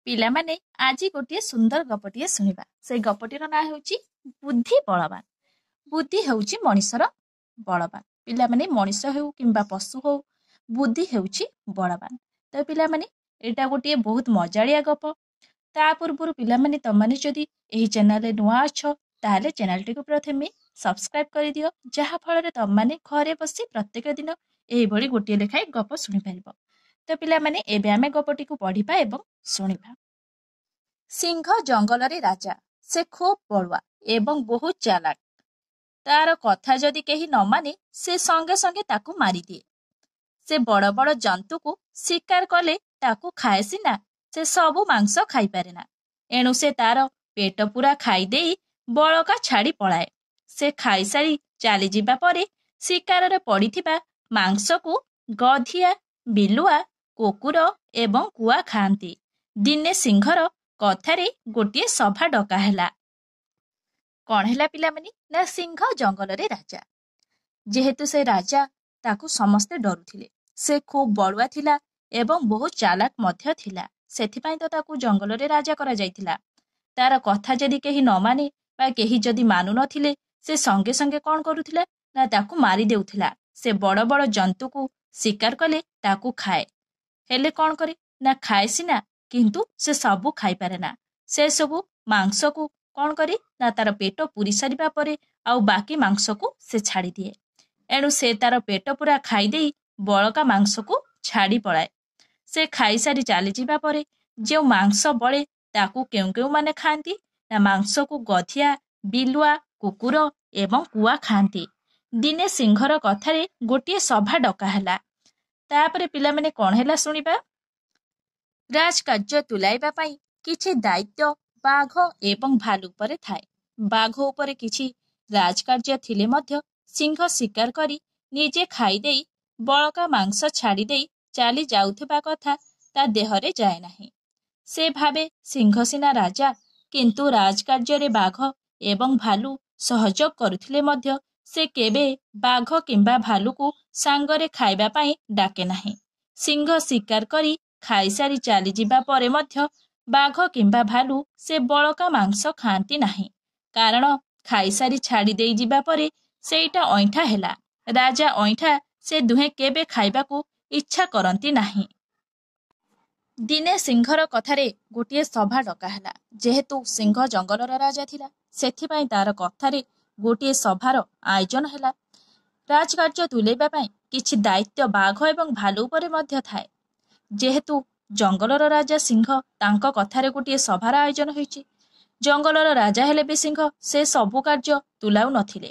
ପିଲାମାନେ ଆଜି ଗୋଟିଏ ସୁନ୍ଦର ଗପଟିଏ ଶୁଣିବା। ସେଇ ଗପଟିର ନାଁ ହେଉଛି ବୁଦ୍ଧି ବଳବାନ। ବୁଦ୍ଧି ହେଉଛି ମଣିଷର ବଳବାନ। ପିଲାମାନେ ମଣିଷ ହେଉ କିମ୍ବା ପଶୁ ହେଉ, ବୁଦ୍ଧି ହେଉଛି ବଳବାନ। ତ ପିଲାମାନେ ଏଇଟା ଗୋଟିଏ ବହୁତ ମଜାଳିଆ ଗପ। ତା ପୂର୍ବରୁ ପିଲାମାନେ ତମମାନେ ଯଦି ଏହି ଚ୍ୟାନେଲରେ ନୂଆ ଅଛ ତାହେଲେ ଚ୍ୟାନେଲଟିକୁ ପ୍ରଥମେ ସବସ୍କ୍ରାଇବ କରିଦିଅ, ଯାହା ଫଳରେ ତମମାନେ ଘରେ ବସି ପ୍ରତ୍ୟେକ ଦିନ ଏହିଭଳି ଗୋଟିଏ ଲେଖାଏଁ ଗପ ଶୁଣିପାରିବ। ତ ପିଲାମାନେ ଏବେ ଆମେ ଗପଟିକୁ ପଢିବା ଏବଂ ଶୁଣିବା। ସିଂହ ଜଙ୍ଗଲରେ ରାଜା। ସେ ଖୁବ୍ ବଳୁଆ ଏବଂ ବହୁତ ଚାଲାକ। ତାର କଥା ଯଦି କେହି ନ ମାନେ ସେ ସଙ୍ଗେ ସଙ୍ଗେ ତାକୁ ମାରିଦିଏ। ସେ ବଡ଼ ବଡ଼ ଜନ୍ତୁକୁ ଶିକାର କଲେ ତାକୁ ଖାଏ ସିନା, ସେ ସବୁ ମାଂସ ଖାଇପାରେ ନା। ଏଣୁ ସେ ତାର ପେଟ ପୂରା ଖାଇଦେଇ ବଳକା ଛାଡ଼ି ପଳାଏ। ସେ ଖାଇସାରି ଚାଲିଯିବା ପରେ ଶିକାରରେ ପଡ଼ିଥିବା ମାଂସକୁ ଗଧିଆ, ବିଲୁଆ, କୁକୁର ଏବଂ କୁଆ ଖାଆନ୍ତି। ଦିନେ ସିଂହର କଥାରେ ଗୋଟିଏ ସଭା ଡକା ହେଲା। କଣ ହେଲା ପିଲାମାନେ? ନା ସିଂହ ଜଙ୍ଗଲରେ ରାଜା। ଯେହେତୁ ସେ ରାଜା, ତାକୁ ସମସ୍ତେ ଡରୁଥିଲେ। ସେ ଖୁବ୍ ବଳୁଆ ଥିଲା ଏବଂ ବହୁତ ଚାଲାକ ମଧ୍ୟ ଥିଲା। ସେଥିପାଇଁ ତ ତାକୁ ଜଙ୍ଗଲରେ ରାଜା କରାଯାଇଥିଲା। ତାର କଥା ଯଦି କେହି ନ ମାନେ ବା କେହି ଯଦି ମାନୁ ନଥିଲେ, ସେ ସଙ୍ଗେ ସଙ୍ଗେ କଣ କରୁଥିଲା ନା ତାକୁ ମାରି ଦେଉଥିଲା। ସେ ବଡ଼ ବଡ଼ ଜନ୍ତୁକୁ ଶିକାର କଲେ ତାକୁ ଖାଏ। ହେଲେ କଣ କରେ ନା ଖାଏ ସିନା, କିନ୍ତୁ ସେ ସବୁ ଖାଇପାରେ ନା। ସେ ସବୁ ମାଂସକୁ କଣ କରେ ନା ତାର ପେଟ ପୂରି ସାରିବା ପରେ ଆଉ ବାକି ମାଂସକୁ ସେ ଛାଡ଼ିଦିଏ। ଏଣୁ ସେ ତାର ପେଟ ପୂରା ଖାଇଦେଇ ବଳକା ମାଂସକୁ ଛାଡ଼ି ପଳାଏ। ସେ ଖାଇସାରି ଚାଲିଯିବା ପରେ ଯେଉଁ ମାଂସ ବଳେ ତାକୁ କେଉଁମାନେ ଖାଆନ୍ତି ନା ମାଂସକୁ ଗଧିଆ, ବିଲୁଆ, କୁକୁର ଏବଂ କୁଆ ଖାଆନ୍ତି। ଦିନେ ସିଂହର କଥାରେ ଗୋଟିଏ ସଭା ଡକା ହେଲା। ତାପରେ ପିଲାମାନେ କଣ ହେଲା ଶୁଣିବା। ରାଜକାର୍ଯ୍ୟ ତୁଲାଇବା ପାଇଁ କିଛି ଦାୟିତ୍ୱ ବାଘ ଏବଂ ଭାଲୁ ଉପରେ ଥାଏ। ବାଘ ଉପରେ କିଛି ରାଜକାର୍ଯ୍ୟ ଥିଲେ ମଧ୍ୟ ସିଂହ ଶିକାର କରି ନିଜେ ଖାଇଦେଇ ବଳକା ମାଂସ ଛାଡ଼ିଦେଇ ଚାଲି ଯାଉଥିବା କଥା ତା ଦେହରେ ଯାଏ ନାହିଁ। ସେ ଭାବେ ସିଂହ ସିନା ରାଜା, କିନ୍ତୁ ରାଜକାର୍ଯ୍ୟରେ ବାଘ ଏବଂ ଭାଲୁ ସହଯୋଗ କରୁଥିଲେ ମଧ୍ୟ ସେ କେବେ ବାଘ କିମ୍ବା ଭାଲୁକୁ ସାଙ୍ଗରେ ଖାଇବା ପାଇଁ ଡାକେ ନାହିଁ। ସିଂହ ଶିକାର କରି ଖାଇସାରି ଚାଲିଯିବା ପରେ ମଧ୍ୟ ବାଘ କିମ୍ବା ଭାଲୁ ସେ ବଳକା ମାଂସ ଖାଆନ୍ତି ନାହିଁ। କାରଣ ଖାଇସାରି ଛାଡ଼ି ଦେଇ ଯିବା ପରେ ସେଇଟା ଅଇଁଠା ହେଲା। ରାଜା ଅଇଁଠା ସେ ଦୁହେଁ କେବେ ଖାଇବାକୁ ଇଚ୍ଛା କରନ୍ତି ନାହିଁ। ଦିନେ ସିଂହର କଥାରେ ଗୋଟିଏ ସଭା ଡକା ହେଲା। ଯେହେତୁ ସିଂହ ଜଙ୍ଗଲର ରାଜା ଥିଲା, ସେଥିପାଇଁ ତାର କଥାରେ ଗୋଟିଏ ସଭାର ଆୟୋଜନ ହେଲା। ରାଜକାର୍ଯ୍ୟ ତୁଲାଇବା ପାଇଁ କିଛି ଦାୟିତ୍ୱ ବାଘ ଏବଂ ଭାଲୁ ଉପରେ ମଧ୍ୟ ଥାଏ। ଯେହେତୁ ଜଙ୍ଗଲର ରାଜା ସିଂହ, ତାଙ୍କ କଥାରେ ଗୋଟିଏ ସଭାର ଆୟୋଜନ ହୋଇଛି। ଜଙ୍ଗଲର ରାଜା ହେଲେ ବି ସିଂହ ସେ ସବୁ କାର୍ଯ୍ୟ ତୁଲାଉ ନଥିଲେ।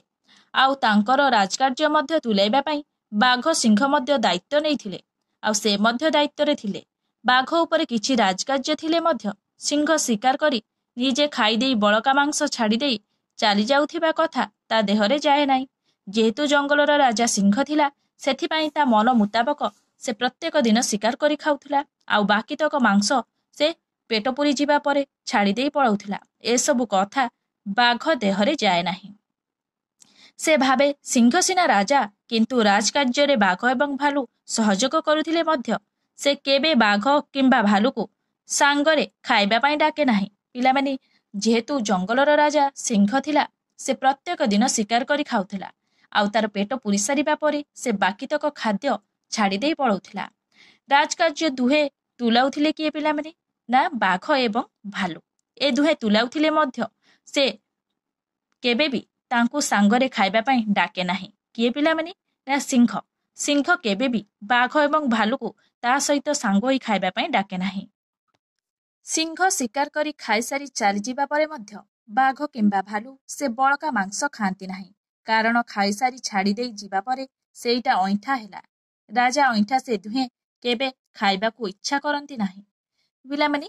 ଆଉ ତାଙ୍କର ରାଜକାର୍ଯ୍ୟ ମଧ୍ୟ ତୁଲାଇବା ପାଇଁ ବାଘ ସିଂହ ମଧ୍ୟ ଦାୟିତ୍ୱ ନେଇଥିଲେ। ଆଉ ସେ ମଧ୍ୟ ଦାୟିତ୍ୱରେ ଥିଲେ। ବାଘ ଉପରେ କିଛି ରାଜକାର୍ଯ୍ୟ ଥିଲେ ମଧ୍ୟ ସିଂହ ଶିକାର କରି ନିଜେ ଖାଇଦେଇ ବଳକା ମାଂସ ଛାଡ଼ିଦେଇ ଚାଲି ଯାଉଥିବା କଥା ତା ଦେହରେ ଯାଏ ନାହିଁ। ଯେହେତୁ ଜଙ୍ଗଲର ରାଜା ସିଂହ ଥିଲା, ସେଥିପାଇଁ ତା ମନ ମୁତାବକ ସେ ପ୍ରତ୍ୟେକ ଦିନ ଶିକାର କରି ଖାଉଥିଲା। ଆଉ ବାକିତକ ମାଂସ ସେ ପେଟ ପୂରି ଯିବା ପରେ ଛାଡ଼ି ଦେଇ ପଳାଉଥିଲା। ଏସବୁ କଥା ବାଘ ଦେହରେ ଯାଏ ନାହିଁ। ସେ ଭାବେ ସିଂହ ସିନା ରାଜା, କିନ୍ତୁ ରାଜକାର୍ଯ୍ୟରେ ବାଘ ଏବଂ ଭାଲୁ ସହଯୋଗ କରୁଥିଲେ ମଧ୍ୟ ସେ କେବେ ବାଘ କିମ୍ବା ଭାଲୁକୁ ସାଙ୍ଗରେ ଖାଇବା ପାଇଁ ଡାକେ ନାହିଁ। ପିଲାମାନେ, ଯେହେତୁ ଜଙ୍ଗଲର ରାଜା ସିଂହ ଥିଲା, ସେ ପ୍ରତ୍ୟେକ ଦିନ ଶିକାର କରି ଖାଉଥିଲା। ଆଉ ତାର ପେଟ ପୂରି ସାରିବା ପରେ ସେ ବାକିତକ ଖାଦ୍ୟ ଛାଡ଼ି ଦେଇ ପଳାଉଥିଲା। ରାଜକାର୍ଯ୍ୟ ଦୁହେଁ ତୁଲାଉଥିଲେ କିଏ ପିଲାମାନେ? ନା ବାଘ ଏବଂ ଭାଲୁ। ଏ ଦୁହେଁ ତୁଲାଉଥିଲେ ମଧ୍ୟ ସେ କେବେ ବି ତାଙ୍କୁ ସାଙ୍ଗରେ ଖାଇବା ପାଇଁ ଡାକେ ନାହିଁ। କିଏ ପିଲାମାନେ? ନା ସିଂହ। ସିଂହ କେବେ ବି ବାଘ ଏବଂ ଭାଲୁକୁ ତା ସହିତ ସାଙ୍ଗ ହୋଇ ଖାଇବା ପାଇଁ ଡାକେ ନାହିଁ। ସିଂହ ଶିକାର କରି ଖାଇସାରି ଚାଲିଯିବା ପରେ ମଧ୍ୟ ବାଘ କିମ୍ବା ଭାଲୁ ସେ ବଳକା ମାଂସ ଖାଆନ୍ତି ନାହିଁ। କାରଣ ଖାଇସାରି ଛାଡ଼ି ଦେଇ ଯିବା ପରେ ସେଇଟା ଅଇଁଠା ହେଲା। ରାଜା ଅଇଁଠା ସେ ଦୁହେଁ କେବେ ଖାଇବାକୁ ଇଚ୍ଛା କରନ୍ତି ନାହିଁ। ପିଲାମାନେ,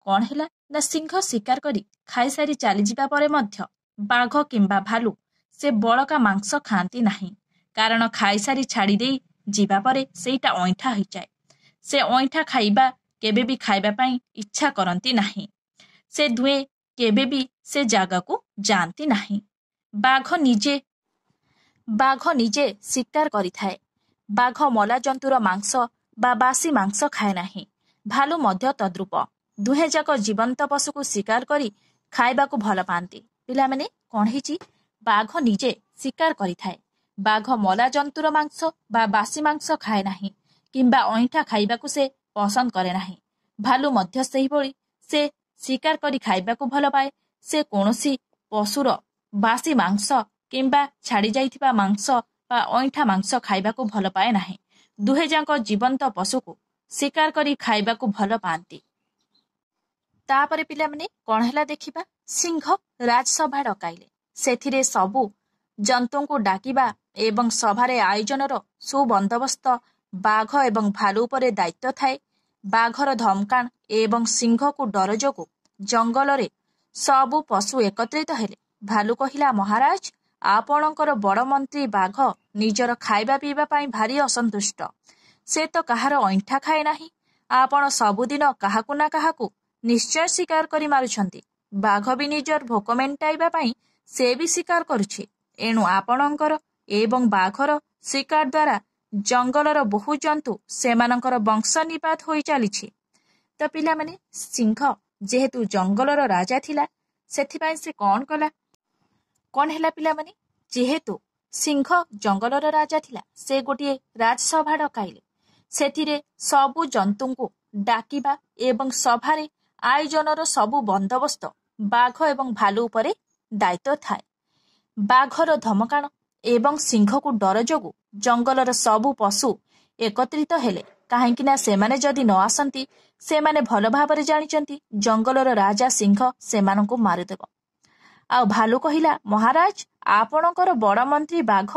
କଣ ହେଲା ନା ସିଂହ ଶିକାର କରି ଖାଇସାରି ଚାଲିଯିବା ପରେ ମଧ୍ୟ ବାଘ କିମ୍ବା ଭାଲୁ ସେ ବଳକା ମାଂସ ଖାଆନ୍ତି ନାହିଁ। କାରଣ ଖାଇସାରି ଛାଡ଼ି ଦେଇ ଯିବା ପରେ ସେଇଟା ଅଇଁଠା ହୋଇଯାଏ। ସେ ଅଇଁଠା ଖାଇବା କେବେ ବି ଖାଇବା ପାଇଁ ଇଚ୍ଛା କରନ୍ତି ନାହିଁ। ସେ ଦୁହେଁ କେବେ ବି ସେ ଜାଗାକୁ ଯାଆନ୍ତି ନାହିଁ। ବାଘ ନିଜେ ଶିକାର କରିଥାଏ। ବାଘ ମଲା ଜନ୍ତୁର ମାଂସ ବା ବାସି ମାଂସ ଖାଏ ନାହିଁ। ଭାଲୁ ମଧ୍ୟ ତଦ୍ରୂପ। ଦୁହେଁ ଯାକ ଜୀବନ୍ତ ପଶୁକୁ ଶିକାର କରି ଖାଇବାକୁ ଭଲ ପାଆନ୍ତି। ପିଲାମାନେ କ'ଣ ହେଇଛି? ବାଘ ନିଜେ ଶିକାର କରିଥାଏ। ବାଘ ମଲା ଜନ୍ତୁର ମାଂସ ବା ବାସି ମାଂସ ଖାଏ ନାହିଁ କିମ୍ବା ଅଇଁଠା ଖାଇବାକୁ ସେ ପସନ୍ଦ କରେ ନାହିଁ। ଭାଲୁ ମଧ୍ୟ ସେହିଭଳି ସେ ଶିକାର କରି ଖାଇବାକୁ ଭଲ ପାଏ। ସେ କୌଣସି ପଶୁର ବାସି ମାଂସ କିମ୍ବା ଛାଡ଼ି ଯାଇଥିବା ମାଂସ ବା ଅଇଁଠା ମାଂସ ଖାଇବାକୁ ଭଲ ପାଏ ନାହିଁ। ଦୁହେଁ ଯାକ ଜୀବନ୍ତ ପଶୁକୁ ଶିକାର କରି ଖାଇବାକୁ ଭଲ ପାଆନ୍ତି। ତାପରେ ପିଲାମାନେ କ'ଣ ହେଲା ଦେଖିବା। ସିଂହ ରାଜସଭା ଡକାଇଲେ। ସେଥିରେ ସବୁ ଜନ୍ତୁଙ୍କୁ ଡାକିବା ଏବଂ ସଭାରେ ଆୟୋଜନର ସୁବନ୍ଦୋବସ୍ତ ବାଘ ଏବଂ ଭାଲୁ ଉପରେ ଦାୟିତ୍ୱ ଥାଏ। ବାଘର ଧମକାଣ ଏବଂ ସିଂହକୁ ଡର ଯୋଗୁଁ ଜଙ୍ଗଲରେ ସବୁ ପଶୁ ଏକତ୍ରିତ ହେଲେ। ଭାଲୁ କହିଲା, ମହାରାଜ, ଆପଣଙ୍କର ବଡ଼ ମନ୍ତ୍ରୀ ବାଘ ନିଜର ଖାଇବା ପିଇବା ପାଇଁ ଭାରି ଅସନ୍ତୁଷ୍ଟ। ସେ ତ କାହାର ଅଇଁଠା ଖାଏ ନାହିଁ। ଆପଣ ସବୁଦିନ କାହାକୁ ନା କାହାକୁ ନିଶ୍ଚୟ ଶିକାର କରି ମାରୁଛନ୍ତି। ବାଘ ବି ନିଜର ଭୋକ ମେଣ୍ଟାଇବା ପାଇଁ ସେ ବି ଶିକାର କରୁଛି। ଏଣୁ ଆପଣଙ୍କର ଏବଂ ବାଘର ଶିକାର ଦ୍ୱାରା ଜଙ୍ଗଲର ବହୁ ଜନ୍ତୁ ସେମାନଙ୍କର ବଂଶ ନିପାତ ହୋଇ ଚାଲିଛି। ତ ପିଲାମାନେ ସିଂହ ଯେହେତୁ ଜଙ୍ଗଲର ରାଜା ଥିଲା, ସେଥିପାଇଁ ସେ କ'ଣ କଲା? କ'ଣ ହେଲା ପିଲାମାନେ? ଯେହେତୁ ସିଂହ ଜଙ୍ଗଲର ରାଜା ଥିଲା, ସେ ଗୋଟିଏ ରାଜସଭା ଡକାଇଲେ। ସେଥିରେ ସବୁ ଜନ୍ତୁଙ୍କୁ ଡାକିବା ଏବଂ ସଭାରେ ଆୟୋଜନର ସବୁ ବନ୍ଦୋବସ୍ତ ବାଘ ଏବଂ ଭାଲୁ ଉପରେ ଦାୟିତ୍ୱ ଥାଏ। ବାଘର ଧମକାଣ ଏବଂ ସିଂହକୁ ଡର ଯୋଗୁଁ ଜଙ୍ଗଲର ସବୁ ପଶୁ ଏକତ୍ରିତ ହେଲେ। କାହିଁକି ନା ସେମାନେ ଯଦି ନ ଆସନ୍ତି, ସେମାନେ ଭଲ ଭାବରେ ଜାଣିଛନ୍ତି ଜଙ୍ଗଲର ରାଜା ସିଂହ ସେମାନଙ୍କୁ ମାରିଦେବ। ଆଉ ଭାଲୁ କହିଲା, ମହାରାଜ, ଆପଣଙ୍କର ବଡ଼ ମନ୍ତ୍ରୀ ବାଘ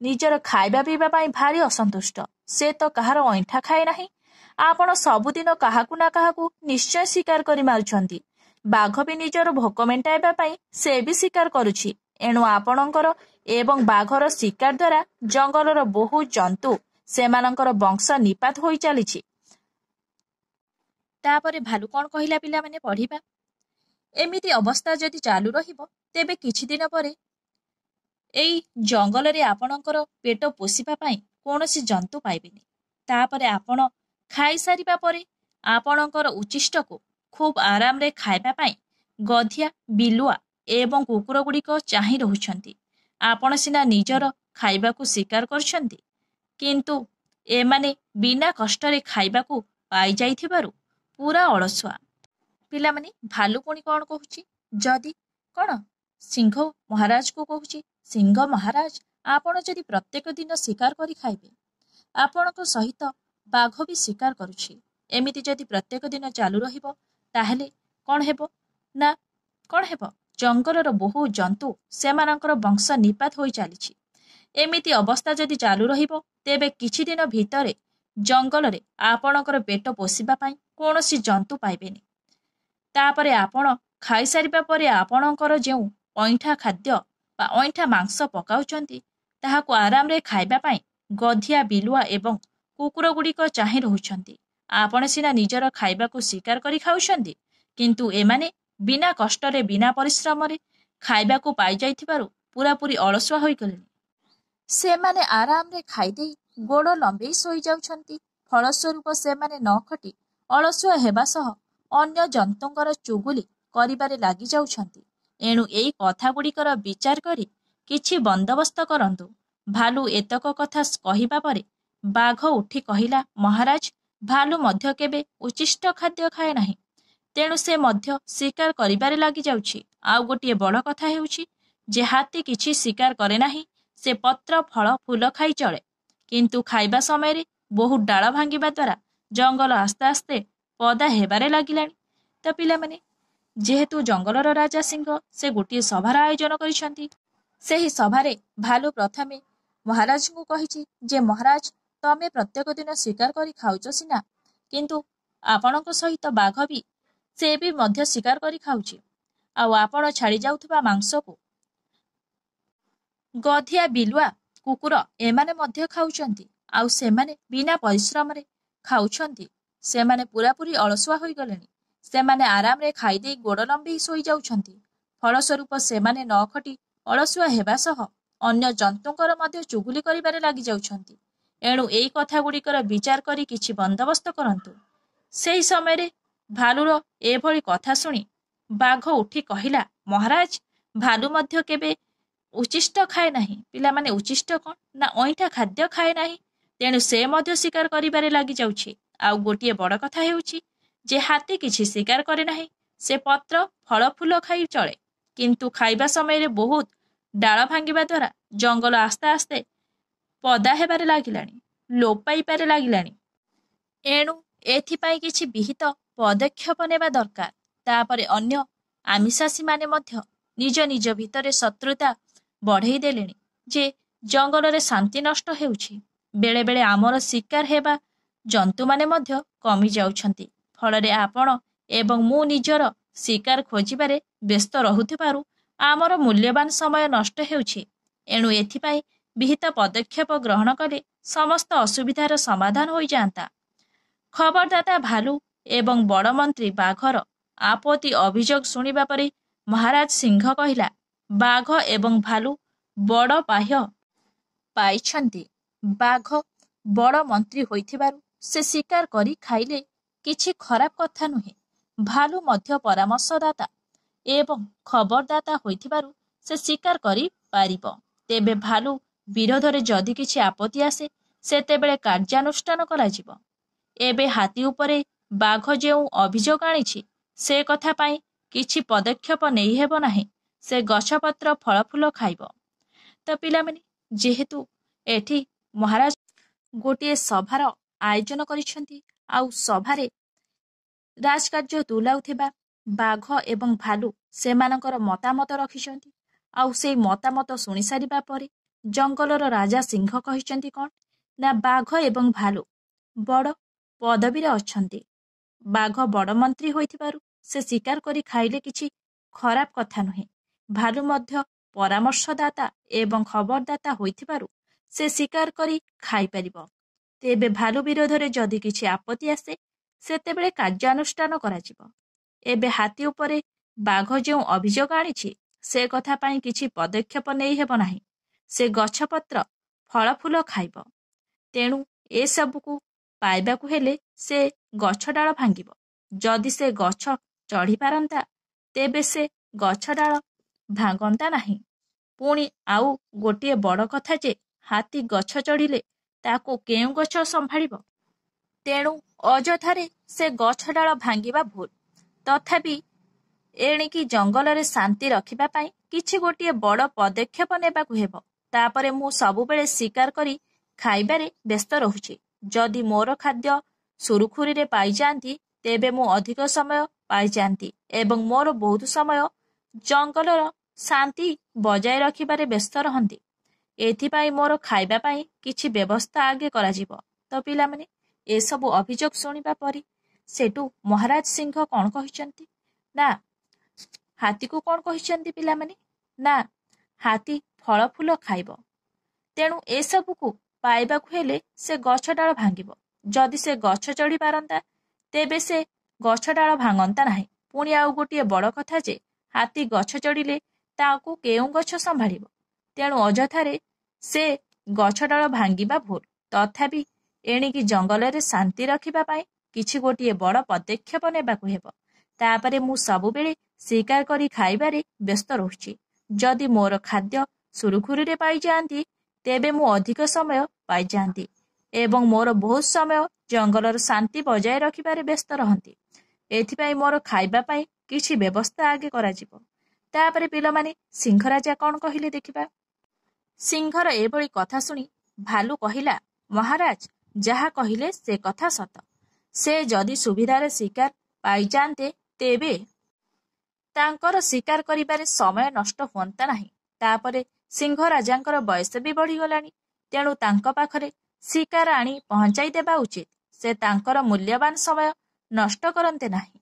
ନିଜର ଖାଇବା ପିଇବା ପାଇଁ ଭାରି ଅସନ୍ତୁଷ୍ଟ। ସେ ତ କାହାର ଅଇଁଠା ଖାଏ ନାହିଁ। ଆପଣ ସବୁଦିନ କାହାକୁ ନା କାହାକୁ ନିଶ୍ଚୟ ଶିକାର କରି ମାରୁଛନ୍ତି। ବାଘ ବି ନିଜର ଭୋକ ମେଣ୍ଟାଇବା ପାଇଁ ସେ ବି ଶିକାର କରୁଛି। ଏଣୁ ଆପଣଙ୍କର ଏବଂ ବାଘର ଶିକାର ଦ୍ୱାରା ଜଙ୍ଗଲର ବହୁ ଜନ୍ତୁ ସେମାନଙ୍କର ବଂଶ ନିପାତ ହୋଇ ଚାଲିଛି। ତାପରେ ଭାଲୁ କ'ଣ କହିଲା ପିଲାମାନେ ପଢ଼ିବା। ଏମିତି ଅବସ୍ଥା ଯଦି ଚାଲୁ ରହିବ, ତେବେ କିଛି ଦିନ ପରେ ଏଇ ଜଙ୍ଗଲରେ ଆପଣଙ୍କର ପେଟ ପୋଷିବା ପାଇଁ କୌଣସି ଜନ୍ତୁ ପାଇବେନି। ତାପରେ ଆପଣ ଖାଇସାରିବା ପରେ ଆପଣଙ୍କର ଉଚ୍ଛିଷ୍ଟକୁ ଖୁବ୍ ଆରାମରେ ଖାଇବା ପାଇଁ ଗଧିଆ, ବିଲୁଆ ଏବଂ କୁକୁର ଗୁଡ଼ିକ ଚାହିଁ ରହୁଛନ୍ତି। ଆପଣ ସିନା ନିଜର ଖାଇବାକୁ ଶିକାର କରୁଛନ୍ତି, କିନ୍ତୁ ଏମାନେ ବିନା କଷ୍ଟରେ ଖାଇବାକୁ ପାଇଯାଇଥିବାରୁ ପୁରା ଅଳସୁଆ। ପିଲାମାନେ ଭାଲୁ ପୁଣି କ'ଣ କହୁଛି? ଯଦି କ'ଣ ସିଂହ ମହାରାଜକୁ କହୁଛି, ସିଂହ ମହାରାଜ, ଆପଣ ଯଦି ପ୍ରତ୍ୟେକ ଦିନ ଶିକାର କରି ଖାଇବେ, ଆପଣଙ୍କ ସହିତ ବାଘ ବି ଶିକାର କରୁଛି। ଏମିତି ଯଦି ପ୍ରତ୍ୟେକ ଦିନ ଚାଲୁ ରହିବ, ତାହେଲେ କ'ଣ ହେବ ନା କ'ଣ ହେବ? ଜଙ୍ଗଲର ବହୁ ଜନ୍ତୁ ସେମାନଙ୍କର ବଂଶ ନିପାତ ହୋଇ ଚାଲିଛି। ଏମିତି ଅବସ୍ଥା ଯଦି ଚାଲୁ ରହିବ, ତେବେ କିଛି ଦିନ ଭିତରେ ଜଙ୍ଗଲରେ ଆପଣଙ୍କର ପେଟ ପୋଷିବା ପାଇଁ କୌଣସି ଜନ୍ତୁ ପାଇବେନି। ତାପରେ ଆପଣ ଖାଇସାରିବା ପରେ ଆପଣଙ୍କର ଯେଉଁ ଅଇଁଠା ଖାଦ୍ୟ ବା ଅଇଁଠା ମାଂସ ପକାଉଛନ୍ତି, ତାହାକୁ ଆରାମରେ ଖାଇବା ପାଇଁ ଗଧିଆ, ବିଲୁଆ ଏବଂ କୁକୁର ଗୁଡ଼ିକ ଚାହିଁ ରହୁଛନ୍ତି। ଆପଣ ସିନା ନିଜର ଖାଇବାକୁ ଶିକାର କରି ଖାଉଛନ୍ତି, କିନ୍ତୁ ଏମାନେ ବିନା କଷ୍ଟରେ ବିନା ପରିଶ୍ରମରେ ଖାଇବାକୁ ପାଇଯାଇଥିବାରୁ ପୁରାପୁରି ଅଳସୁଆ ହୋଇଗଲେଣି। ସେମାନେ ଆରାମରେ ଖାଇଦେଇ ଗୋଡ଼ ଲମ୍ବେଇ ଶୋଇଯାଉଛନ୍ତି। ଫଳସ୍ୱରୂପ ସେମାନେ ନ ଖଟି ଅଳସୁଆ ହେବା ସହ ଅନ୍ୟ ଜନ୍ତୁଙ୍କର ଚୁଗୁଲି କରିବାରେ ଲାଗିଯାଉଛନ୍ତି। ଏଣୁ ଏଇ କଥାଗୁଡ଼ିକର ବିଚାର କରି କିଛି ବନ୍ଦୋବସ୍ତ କରନ୍ତୁ। ଭାଲୁ ଏତକ କଥା କହିବା ପରେ ବାଘ ଉଠି କହିଲା, ମହାରାଜ, ଭାଲୁ ମଧ୍ୟ କେବେ ଉଚ୍ଛିଷ୍ଟ ଖାଦ୍ୟ ଖାଏ ନାହିଁ। ତେଣୁ ସେ ମଧ୍ୟ ଶିକାର କରିବାରେ ଲାଗିଯାଉଛି। ଆଉ ଗୋଟିଏ ବଡ଼ କଥା ହେଉଛି ଯେ ହାତୀ କିଛି ଶିକାର କରେ ନାହିଁ। ସେ ପତ୍ର, ଫଳ, ଫୁଲ ଖାଇ ଚଳେ। କିନ୍ତୁ ଖାଇବା ସମୟରେ ବହୁ ଡାଳ ଭାଙ୍ଗିବା ଦ୍ୱାରା ଜଙ୍ଗଲ ଆସ୍ତେ ଆସ୍ତେ ପଦା ହେବାରେ ଲାଗିଲାଣି। ତ ପିଲାମାନେ, ଯେହେତୁ ଜଙ୍ଗଲର ରାଜା ସିଂହ ସେ ଗୋଟିଏ ସଭାର ଆୟୋଜନ କରିଛନ୍ତି। ସେହି ସଭାରେ ଭାଲୁ ପ୍ରଥମେ ମହାରାଜଙ୍କୁ କହିଛି ଯେ, ମହାରାଜ, ତମେ ପ୍ରତ୍ୟେକ ଦିନ ଶିକାର କରି ଖାଉଛ ସିନା, କିନ୍ତୁ ଆପଣଙ୍କ ସହିତ ବାଘ ବି ସେ ବି ମଧ୍ୟ ଶିକାର କରି ଖାଉଛି। ଆଉ ଆପଣ ଛାଡ଼ି ଯାଉଥିବା ମାଂସକୁ ଗଧିଆ, ବିଲୁଆ, କୁକୁର ଏମାନେ ମଧ୍ୟ ଖାଉଛନ୍ତି। ଆଉ ସେମାନେ ବିନା ପରିଶ୍ରମରେ ଖାଉଛନ୍ତି। ସେମାନେ ପୁରାପୁରି ଅଳସୁଆ ହୋଇଗଲେଣି। ସେମାନେ ଆରାମରେ ଖାଇଦେଇ ଗୋଡ଼ ଲମ୍ବେଇ ଶୋଇଯାଉଛନ୍ତି। ଫଳସ୍ୱରୂପ ସେମାନେ ନ ଖଟି ଅଳସୁଆ ହେବା ସହ ଅନ୍ୟ ଜନ୍ତୁଙ୍କର ମଧ୍ୟ ଚୁଗୁଲି କରିବାରେ ଲାଗିଯାଉଛନ୍ତି। ଏଣୁ ଏଇ କଥାଗୁଡ଼ିକର ବିଚାର କରି କିଛି ବନ୍ଦୋବସ୍ତ କରନ୍ତୁ। ସେହି ସମୟରେ ଭାଲୁର ଏଭଳି କଥା ଶୁଣି ବାଘ ଉଠି କହିଲା, ମହାରାଜ, ଭାଲୁ ମଧ୍ୟ କେବେ ଉଚ୍ଛିଷ୍ଟ ଖାଏ ନାହିଁ। ପିଲାମାନେ, ଉଚ୍ଛିଷ୍ଟ କ'ଣ? ନା ଅଇଁଠା ଖାଦ୍ୟ ଖାଏ ନାହିଁ। ତେଣୁ ସେ ମଧ୍ୟ ଶିକାର କରିବାରେ ଲାଗିଯାଉଛି। ଆଉ ଗୋଟିଏ ବଡ଼ କଥା ହେଉଛି ଯେ ହାତୀ କିଛି ଶିକାର କରେ ନାହିଁ। ସେ ପତ୍ର ଫଳ ଫୁଲ ଖାଇ ଚଳେ। କିନ୍ତୁ ଖାଇବା ସମୟରେ ବହୁତ ଡାଳ ଭାଙ୍ଗିବା ଦ୍ୱାରା ଜଙ୍ଗଲ ଆସ୍ତେ ଆସ୍ତେ ପଦା ହେବାରେ ଲାଗିଲାଣି, ଲୋପ ପାଇବାରେ ଲାଗିଲାଣି। ଏଣୁ ଏଥିପାଇଁ କିଛି ବିହିତ ପଦକ୍ଷେପ ନେବା ଦରକାର। ତାପରେ ଅନ୍ୟ ଆମିଷାସୀମାନେ ମଧ୍ୟ ନିଜ ନିଜ ଭିତରେ ଶତ୍ରୁତା ବଢ଼େଇ ଦେଲେଣି ଯେ ଜଙ୍ଗଲରେ ଶାନ୍ତି ନଷ୍ଟ ହେଉଛି। ବେଳେବେଳେ ଆମର ଶିକାର ହେବା ଜନ୍ତୁମାନେ ମଧ୍ୟ କମି ଯାଉଛନ୍ତି। ଫଳରେ ଆପଣ ଏବଂ ମୁଁ ନିଜର ଶିକାର ଖୋଜିବାରେ ବ୍ୟସ୍ତ ରହୁଥିବାରୁ ଆମର ମୂଲ୍ୟବାନ ସମୟ ନଷ୍ଟ ହେଉଛି। ଏଣୁ ଏଥିପାଇଁ ବିହିତ ପଦକ୍ଷେପ ଗ୍ରହଣ କଲେ ସମସ୍ତ ଅସୁବିଧାର ସମାଧାନ ହୋଇଯାଆନ୍ତା। ଖବରଦାତା ଭାଲୁ ଏବଂ ବଡ଼ ମନ୍ତ୍ରୀ ବାଘର ଆପତ୍ତି ଅଭିଯୋଗ ଶୁଣିବା ପରେ ମହାରାଜ ସିଂହ କହିଲା, ବାଘ ଏବଂ ଭାଲୁ ବଡ଼ ବାହ୍ୟ ପାଇଛନ୍ତି। ବାଘ ବଡ଼ ମନ୍ତ୍ରୀ ହୋଇଥିବାରୁ ସେ ଶିକାର କରି ଖାଇଲେ କିଛି ଖରାପ କଥା ନୁହେଁ। ଭାଲୁ ମଧ୍ୟ ପରାମର୍ଶଦାତା ଏବଂ ଖବରଦାତା ହୋଇଥିବାରୁ ସେ ଶିକାର କରିପାରିବ। ତେବେ ଭାଲୁ ବିରୋଧରେ ଯଦି କିଛି ଆପତ୍ତି ଆସେ, ସେତେବେଳେ କାର୍ଯ୍ୟାନୁଷ୍ଠାନ କରାଯିବ। ଏବେ ହାତୀ ଉପରେ ବାଘ ଯେଉଁ ଅଭିଯୋଗ ଆଣିଛି, ସେ କଥା ପାଇଁ କିଛି ପଦକ୍ଷେପ ନେଇହେବ ନାହିଁ। ସେ ଗଛପତ୍ର ଫଳଫୁଲ ଖାଇବ। ତ ପିଲାମାନେ, ଯେହେତୁ ଏଠି ମହାରାଜ ଗୋଟିଏ ସଭାର ଆୟୋଜନ କରିଛନ୍ତି, ଆଉ ସଭାରେ ରାଜକାର୍ଯ୍ୟ ତୁଲାଉଥିବା ବାଘ ଏବଂ ଭାଲୁ ସେମାନଙ୍କର ମତାମତ ରଖିଛନ୍ତି। ଆଉ ସେଇ ମତାମତ ଶୁଣିସାରିବା ପରେ ଜଙ୍ଗଲର ରାଜା ସିଂହ କହିଛନ୍ତି କ'ଣ? ନା ବାଘ ଏବଂ ଭାଲୁ ବଡ଼ ପଦବୀରେ ଅଛନ୍ତି। ବାଘ ବଡ଼ ମନ୍ତ୍ରୀ ହୋଇଥିବାରୁ ସେ ଶିକାର କରି ଖାଇଲେ କିଛି ଖରାପ କଥା ନୁହେଁ। ଭାଲୁ ମଧ୍ୟ ପରାମର୍ଶଦାତା ଏବଂ ଖବରଦାତା ହୋଇଥିବାରୁ ସେ ଶିକାର କରି ଖାଇପାରିବ। ତେବେ ଭାଲୁ ବିରୋଧରେ ଯଦି କିଛି ଆପତ୍ତି ଆସେ, ସେତେବେଳେ କାର୍ଯ୍ୟାନୁଷ୍ଠାନ କରାଯିବ। ଏବେ ହାତୀ ଉପରେ ବାଘ ଯେଉଁ ଅଭିଯୋଗ ଆଣିଛି, ସେ କଥା ପାଇଁ କିଛି ପଦକ୍ଷେପ ନେଇ ହେବ ନାହିଁ। ସେ ଗଛପତ୍ର ଫଳଫୁଲ ଖାଇବ। ତେଣୁ ଏସବୁକୁ ପାଇବାକୁ ହେଲେ ସେ ଗଛ ଡାଳ ଭାଙ୍ଗିବ। ଯଦି ସେ ଗଛ ଚଢ଼ିପାରନ୍ତା, ତେବେ ସେ ଗଛ ଡାଳ ଭାଙ୍ଗନ୍ତା ନାହିଁ। ପୁଣି ଆଉ ଗୋଟିଏ ବଡ଼ କଥା ଯେ ହାତୀ ଗଛ ଚଢ଼ିଲେ ତାକୁ କେଉଁ ଗଛ ସମ୍ଭାଳିବ? ତେଣୁ ଅଯଥାରେ ସେ ଗଛ ଡାଳ ଭାଙ୍ଗିବା ଭୁଲ। ତଥାପି ଏଣିକି ଜଙ୍ଗଲରେ ଶାନ୍ତି ରଖିବା ପାଇଁ କିଛି ଗୋଟିଏ ବଡ଼ ପଦକ୍ଷେପ ନେବାକୁ ହେବ। ତାପରେ ମୁଁ ସବୁବେଳେ ଶିକାର କରି ଖାଇବାରେ ବ୍ୟସ୍ତ ରହୁଛି। ଯଦି ମୋର ଖାଦ୍ୟ ସୁରୁଖୁରୁରେ ପାଇଯାଆନ୍ତି, ତେବେ ମୁଁ ଅଧିକ ସମୟ ପାଇଯାଆନ୍ତି ଏବଂ ମୋର ବହୁତ ସମୟ ଜଙ୍ଗଲର ଶାନ୍ତି ବଜାୟ ରଖିବାରେ ବ୍ୟସ୍ତ ରହନ୍ତି। ଏଥିପାଇଁ ମୋର ଖାଇବା ପାଇଁ କିଛି ବ୍ୟବସ୍ଥା ଆଗେ କରାଯିବ। ତ ପିଲାମାନେ, ଏସବୁ ଅଭିଯୋଗ ଶୁଣିବା ପରେ ସେଠୁ ମହାରାଜ ସିଂହ କ'ଣ କହିଛନ୍ତି? ନା ହାତୀକୁ କ'ଣ କହିଛନ୍ତି ପିଲାମାନେ? ନା ହାତୀ ଫଳ ଫୁଲ ଖାଇବ। ତେଣୁ ଏସବୁକୁ ପାଇବାକୁ ହେଲେ ସେ ଗଛ ଡାଳ ଭାଙ୍ଗିବ। ଯଦି ସେ ଗଛ ଚଢ଼ି ପାରନ୍ତା, ତେବେ ସେ ଗଛ ଡାଳ ଭାଙ୍ଗନ୍ତା ନାହିଁ। ପୁଣି ଆଉ ଗୋଟିଏ ବଡ଼ କଥା ଯେ ହାତୀ ଗଛ ଚଢ଼ିଲେ ତାକୁ କେଉଁ ଗଛ ସମ୍ଭାଳିବ? ତେଣୁ ଅଯଥାରେ ସେ ଗଛ ଡାଳ ଭାଙ୍ଗିବା ଭୁଲ। ତଥାପି ଏଣିକି ଜଙ୍ଗଲରେ ଶାନ୍ତି ରଖିବା ପାଇଁ କିଛି ଗୋଟିଏ ବଡ଼ ପଦକ୍ଷେପ ନେବାକୁ ହେବ। ତାପରେ ମୁଁ ସବୁବେଳେ ଶିକାର କରି ଖାଇବାରେ ବ୍ୟସ୍ତ ରହୁଛି। ଯଦି ମୋର ଖାଦ୍ୟ ସୁରୁଖୁରୁରେ ପାଇଯାଆନ୍ତି, ତେବେ ମୁଁ ଅଧିକ ସମୟ ପାଇଯାଆନ୍ତି ଏବଂ ମୋର ବହୁତ ସମୟ ଜଙ୍ଗଲର ଶାନ୍ତି ବଜାୟ ରଖିବାରେ ବ୍ୟସ୍ତ ରହନ୍ତି। ଏଥିପାଇଁ ମୋର ଖାଇବା ପାଇଁ କିଛି ବ୍ୟବସ୍ଥା ଆଗେ କରାଯିବ। ତାପରେ ପିଲାମାନେ, ସିଂହରାଜା କ'ଣ କହିଲେ ଦେଖିବା। ସିଂହର ଏଭଳି କଥା ଶୁଣି ଭାଲୁ କହିଲା, ମହାରାଜ, ଯାହା କହିଲେ ସେ କଥା ସତ। ସେ ଯଦି ସୁବିଧାରେ ଶିକାର ପାଇଯାଆନ୍ତେ, ତେବେ ତାଙ୍କର ଶିକାର କରିବାରେ ସମୟ ନଷ୍ଟ ହୁଅନ୍ତା ନାହିଁ। ତାପରେ ସିଂହ ରାଜାଙ୍କର ବୟସ ବି ବଢ଼ିଗଲାଣି। ତେଣୁ ତାଙ୍କ ପାଖରେ ଶିକାର ଆଣି ପହଞ୍ଚାଇ ଦେବା ଉଚିତ। ସେ ତାଙ୍କର ମୂଲ୍ୟବାନ ସମୟ ନଷ୍ଟ କରନ୍ତେ ନାହିଁ।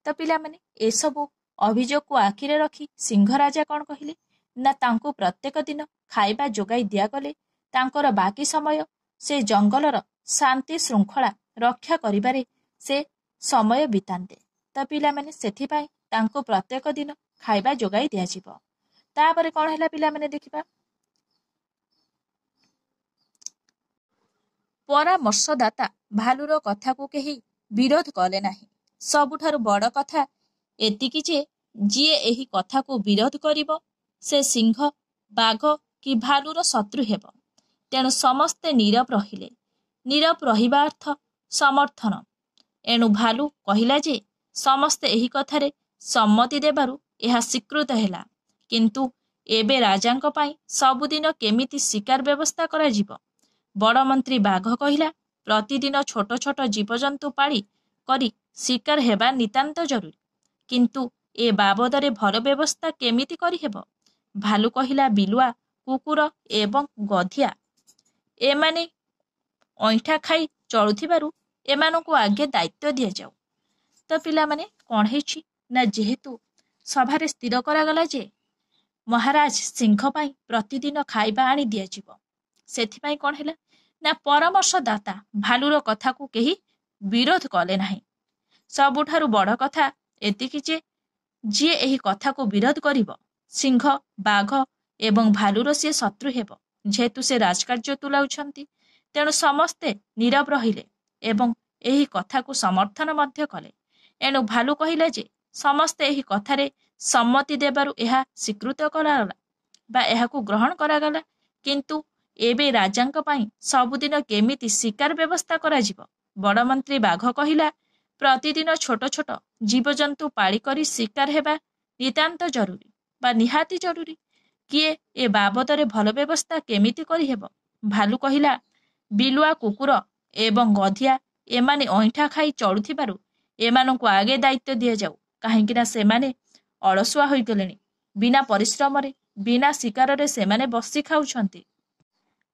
ତ ପିଲାମାନେ, ଏସବୁ ଅଭିଯୋଗକୁ ଆଖିରେ ରଖି ସିଂହ ରାଜା କ'ଣ କହିଲେ? ନା ତାଙ୍କୁ ପ୍ରତ୍ୟେକ ଦିନ ଖାଇବା ଯୋଗାଇ ଦିଆଗଲେ ତାଙ୍କର ବାକି ସମୟ ସେ ଜଙ୍ଗଲର ଶାନ୍ତି ଶୃଙ୍ଖଳା ରକ୍ଷା କରିବାରେ ସେ ସମୟ ବିତାନ୍ତେ। ତ ପିଲାମାନେ, ସେଥିପାଇଁ ତାଙ୍କୁ ପ୍ରତ୍ୟେକ ଦିନ ଖାଇବା ଯୋଗାଇ ଦିଆଯିବ। ତାପରେ କ'ଣ ହେଲା ପିଲାମାନେ ଦେଖିବା। ପରାମର୍ଶଦାତା ଭାଲୁର କଥାକୁ କେହି ବିରୋଧ କଲେ ନାହିଁ। ସବୁଠାରୁ ବଡ଼ କଥା ଏତିକି ଯେ ଯିଏ ଏହି କଥାକୁ ବିରୋଧ କରିବ ସେ ସିଂହ, ବାଘ କି ଭାଲୁର ଶତ୍ରୁ ହେବ। ତେଣୁ ସମସ୍ତେ ନୀରବ ରହିଲେ। ନୀରବ ରହିବା ଅର୍ଥ ସମର୍ଥନ। ଏଣୁ ଭାଲୁ କହିଲା ଯେ ସମସ୍ତେ ଏହି କଥାରେ ସମ୍ମତି ଦେବାରୁ ଏହା ସ୍ୱୀକୃତ ହେଲା। କିନ୍ତୁ ଏବେ ରାଜାଙ୍କ ପାଇଁ ସବୁଦିନ କେମିତି ଶିକାର ବ୍ୟବସ୍ଥା କରାଯିବ? ବଡ଼ ମନ୍ତ୍ରୀ ବାଘ କହିଲା, ପ୍ରତିଦିନ ଛୋଟ ଛୋଟ ଜୀବଜନ୍ତୁ ପାଳି କରି ଶିକାର ହେବା ନିତାନ୍ତ ଜରୁରୀ। କିନ୍ତୁ ଏ ବାବଦରେ ଭଲ ବ୍ୟବସ୍ଥା କେମିତି କରିହେବ? ଭାଲୁ କହିଲା, ବିଲୁଆ, କୁକୁର ଏବଂ ଗଧିଆ ଏମାନେ ଅଇଁଠା ଖାଇ ଚଳୁଥିବାରୁ ଏମାନଙ୍କୁ ଆଗେ ଦାୟିତ୍ୱ ଦିଆଯାଉ। ତ ପିଲାମାନେ କ'ଣ ହେଇଛି ନା, ଯେହେତୁ ସଭାରେ ସ୍ଥିର କରାଗଲା ଯେ ମହାରାଜ ସିଂହ ପାଇଁ ପ୍ରତିଦିନ ଖାଇବା ଆଣି ଦିଆଯିବ, ସେଥିପାଇଁ କ'ଣ ହେଲା ନା ପରାମର୍ଶଦାତା ଭାଲୁର କଥାକୁ କେହି ବିରୋଧ କଲେ ନାହିଁ। ସବୁଠାରୁ ବଡ଼ କଥା ଏତିକି ଯେ ଯିଏ ଏହି କଥାକୁ ବିରୋଧ କରିବ ସିଂହ, ବାଘ ଏବଂ ଭାଲୁର ସିଏ ଶତ୍ରୁ ହେବ। ଯେହେତୁ ସେ ରାଜକାର୍ଯ୍ୟ ତୁଲାଉଛନ୍ତି, ତେଣୁ ସମସ୍ତେ ନୀରବ ରହିଲେ ଏବଂ ଏହି କଥାକୁ ସମର୍ଥନ ମଧ୍ୟ କଲେ। ଏଣୁ ଭାଲୁ କହିଲା ଯେ ସମସ୍ତେ ଏହି କଥାରେ ସମ୍ମତି ଦେବାରୁ ଏହା ସ୍ୱୀକୃତ କରାଗଲା ବା ଏହାକୁ ଗ୍ରହଣ କରାଗଲା। କିନ୍ତୁ ଏବେ ରାଜାଙ୍କ ପାଇଁ ସବୁଦିନ କେମିତି ଶିକାର ବ୍ୟବସ୍ଥା କରାଯିବ? ବଡ଼ ମନ୍ତ୍ରୀ ବାଘ କହିଲା, ପ୍ରତିଦିନ ଛୋଟ ଛୋଟ ଜୀବଜନ୍ତୁ ପାଳି କରି ଶିକାର ହେବା ନିତାନ୍ତ ଜରୁରୀ ବା ନିହାତି ଜରୁରୀ। କିଏ ଏ ବାବଦରେ ଭଲ ବ୍ୟବସ୍ଥା କେମିତି କରିହେବ? ଭାଲୁ କହିଲା, ବିଲୁଆ, କୁକୁର ଏବଂ ଗଧିଆ ଏମାନେ ଅଇଁଠା ଖାଇ ଚଳୁଥିବାରୁ ଏମାନଙ୍କୁ ଆଗେ ଦାୟିତ୍ୱ ଦିଆଯାଉ, କାହିଁକି ନା ସେମାନେ ଅଳସୁଆ ହୋଇଗଲେଣି। ବିନା ପରିଶ୍ରମରେ, ବିନା ଶିକାରରେ ସେମାନେ ବସି ଖାଉଛନ୍ତି।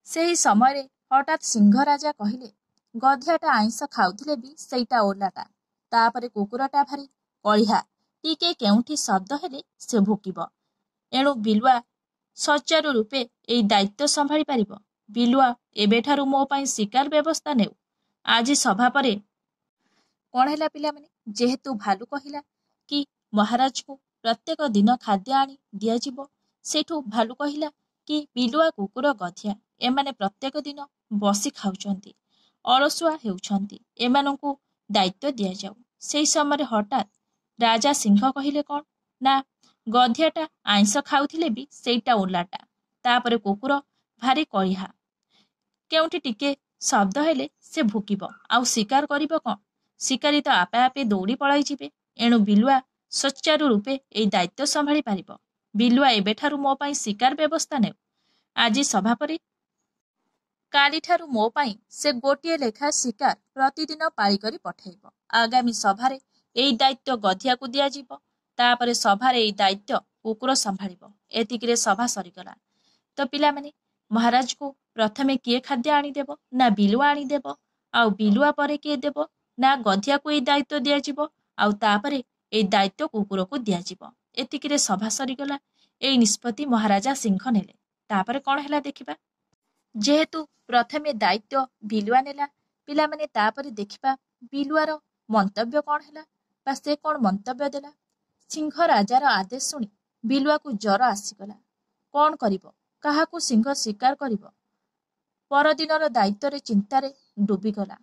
ସେହି ସମୟରେ ହଠାତ୍ ସିଂହ ରାଜା କହିଲେ, ଗଧିଆଟା ଆଇଁଷ ଖାଉଥିଲେ ବି ସେଇଟା ଓଲାଟା। ତାପରେ କୁକୁରଟା ଭାରି କଳିହା, ଟିକେ କେଉଁଠି ଶବ୍ଦ ହେଲେ ସେ ଭୁକିବ। ଏଣୁ ବିଲୁଆ ସଚାରୁ ରୂପେ ଏହି ଦାୟିତ୍ୱ ସମ୍ଭାଳି ପାରିବ। ବିଲୁଆ ଏବେଠାରୁ ମୋ ପାଇଁ ଶିକାର ବ୍ୟବସ୍ଥା ନେଉ। ଆଜି ସଭା ପରେ କ'ଣ ହେଲା ପିଲାମାନେ? ଯେହେତୁ ଭାଲୁ କହିଲା କି ମହାରାଜକୁ ପ୍ରତ୍ୟେକ ଦିନ ଖାଦ୍ୟ ଆଣି ଦିଆଯିବ, ସେଠୁ ଭାଲୁ କହିଲା କି ବିଲୁଆ, କୁକୁର, ଗଧିଆ ଏମାନେ ପ୍ରତ୍ୟେକ ଦିନ ବସି ଖାଉଛନ୍ତି, ଅଳସୁଆ ହେଉଛନ୍ତି, ଏମାନଙ୍କୁ ଦାୟିତ୍ୱ ଦିଆଯାଉ। ସେହି ସମୟରେ ହଠାତ୍ ରାଜା ସିଂହ କହିଲେ କ'ଣ ନା, ଗଧିଆଟା ଆଇଁଷ ଖାଉଥିଲେ ବି ସେଇଟା ଓଲାଟା। ତାପରେ କୁକୁର ଭାରି କଳିହା, କେଉଁଠି ଟିକେ ଶବ୍ଦ ହେଲେ ସେ ଭୁକିବ। ଆଉ ଶିକାର କରିବ କ'ଣ? ଶିକାରୀ ତ ଆପେ ଆପେ ଦୌଡ଼ି ପଳାଇଯିବେ। ଏଣୁ ବିଲୁଆ ସଚାରୁ ରୂପେ ଏହି ଦାୟିତ୍ୱ ସମ୍ଭାଳି ପାରିବ। ବିଲୁଆ ଏବେଠାରୁ ମୋ ପାଇଁ ଶିକାର ବ୍ୟବସ୍ଥା ନେଉ। ଆଜି ସଭା ପରେ କାଲିଠାରୁ ମୋ ପାଇଁ ସେ ଗୋଟିଏ ଲେଖା ଶିକାର ପ୍ରତିଦିନ ପାଳି କରି ପଠାଇବ। ଆଗାମୀ ସଭାରେ ଏହି ଦାୟିତ୍ୱ ଗଧିଆକୁ ଦିଆଯିବ। ତାପରେ ସଭାରେ ଏହି ଦାୟିତ୍ୱ କୁକୁର ସମ୍ଭାଳିବ। ଏତିକିରେ ସଭା ସରିଗଲା। ତ ପିଲାମାନେ, ମହାରାଜକୁ ପ୍ରଥମେ କିଏ ଖାଦ୍ୟ ଆଣିଦେବ ନା ବିଲୁଆ ଆଣିଦେବ। ଆଉ ବିଲୁଆ ପରେ କିଏ ଦେବ ନା ଗଧିଆକୁ ଏହି ଦାୟିତ୍ୱ ଦିଆଯିବ। ଆଉ ତାପରେ ଏହି ଦାୟିତ୍ୱ କୁକୁରକୁ ଦିଆଯିବ। ଏତିକିରେ ସଭା ସରିଗଲା। ଏହି ନିଷ୍ପତ୍ତି ମହାରାଜା ସିଂହ ନେଲେ। ତାପରେ କ'ଣ ହେଲା ଦେଖିବା। ଯେହେତୁ ପ୍ରଥମେ ଦାୟିତ୍ୱ ବିଲୁଆ ନେଲା, ପିଲାମାନେ ତାପରେ ଦେଖିବା ବିଲୁଆର ମନ୍ତବ୍ୟ କ'ଣ ହେଲା ବା ସେ କ'ଣ ମନ୍ତବ୍ୟ ଦେଲା। ସିଂହ ରାଜାର ଆଦେଶ ଶୁଣି ବିଲୁଆକୁ ଜ୍ୱର ଆସିଗଲା। କ'ଣ କରିବ? କାହାକୁ ସିଂହ ଶିକାର କରିବ? ପରଦିନର ଦାୟିତ୍ୱରେ ଚିନ୍ତାରେ ଡୁବିଗଲା।